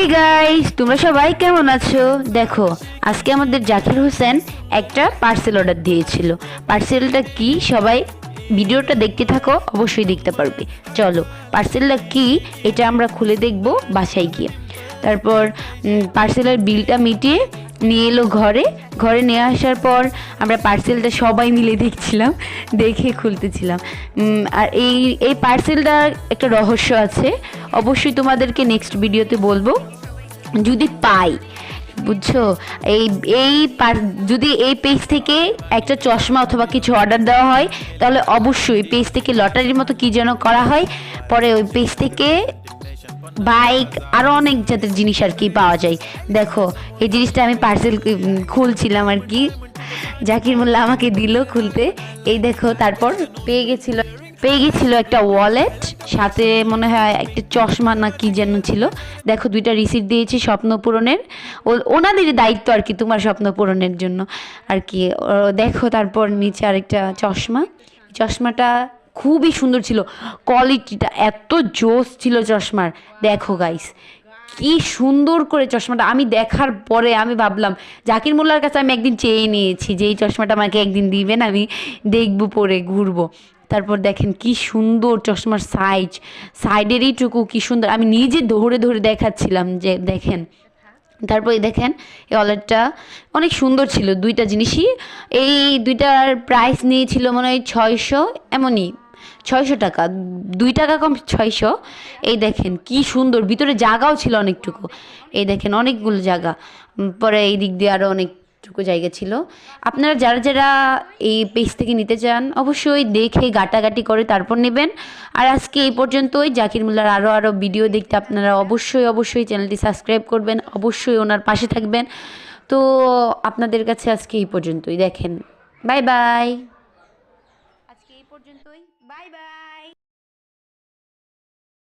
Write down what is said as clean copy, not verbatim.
Hey guys, তোমরা সবাই কেমন আছো? দেখো, আজকে আমাদের জাকির হোসেন একটা পার্সেল অর্ডার দিয়েছিল। পার্সেলটা কি সবাই ভিডিওটা দেখতে থাকো, অবশ্যই দেখতে পারবে। চলো, পার্সেলটা কি এটা আমরা খুলে দেখব বাসায় গিয়ে। তারপর পার্সেলের বিলটা মিটিয়ে নিয়ে এলো ঘরে। ঘরে নিয়ে আসার পর আমরা পার্সেলটা সবাই মিলে দেখছিলাম, দেখে খুলতেছিলাম। আর এই পার্সেলটার একটা রহস্য আছে, অবশ্যই তোমাদেরকে নেক্সট ভিডিওতে বলবো যদি পাই, বুঝছো? এই এই যদি এই পেজ থেকে একটা চশমা অথবা কিছু অর্ডার দেওয়া হয়, তাহলে অবশ্যই পেজ থেকে লটারির মতো কি যেন করা হয়, পরে ওই পেজ থেকে বাইক আরও অনেক জাতের জিনিস আর কি পাওয়া যায়। দেখো, এই জিনিসটা আমি পার্সেল খুলছিলাম আর কি, জাকির মোল্লা আমাকে দিল খুলতে। এই দেখো, তারপর পেয়ে গেছিল একটা ওয়ালেট, সাথে মনে হয় একটা চশমা না কি যেন ছিল। দেখো, দুইটা রিসিপ্ট দিয়েছি স্বপ্ন পূরণের, ওনাদের দায়িত্ব আর কি তোমার স্বপ্ন পূরণের জন্য আর কি। দেখো, তারপর নিচে আরেকটা চশমা। চশমাটা খুবই সুন্দর ছিল, কোয়ালিটিটা এত জোস ছিল চশমার। দেখো গাইস, কি সুন্দর করে চশমাটা আমি দেখার পরে আমি ভাবলাম জাকির মোল্লার কাছে আমি একদিন চেয়ে নিয়েছি যে এই চশমাটা আমাকে একদিন দিবেন, আমি দেখবো পরে ঘুরবো। তারপর দেখেন কি সুন্দর চশমার সাইডের এইটুকু কি সুন্দর, আমি নিজে ধরে ধরে দেখাচ্ছিলাম যে দেখেন। তারপরে দেখেন, এই ওয়ালেটটা অনেক সুন্দর ছিল, দুইটা জিনিসই। এই দুইটার প্রাইস নিয়েছিল মনে হয় 600, এমনই 600 টাকা, 2 টাকা কম, 600। এই দেখেন কি সুন্দর, ভিতরে জায়গাও ছিল অনেকটুকু। এই দেখেন অনেকগুলো জায়গা, পরে এই দিক দিয়ে আরও অনেকটুকু জায়গা ছিল। আপনারা যারা যারা এই পেজ থেকে নিতে চান, অবশ্যই দেখে ঘাটাঘাটি করে তারপর নেবেন। আর আজকে এই পর্যন্তই। জাকির মোল্লার আরও ভিডিও দেখতে আপনারা অবশ্যই চ্যানেলটি সাবস্ক্রাইব করবেন, অবশ্যই ওনার পাশে থাকবেন। তো আপনাদের কাছে আজকে এই পর্যন্তই। দেখেন, বাই বাই। আজকে এই পর্যন্তই, বাই বাই।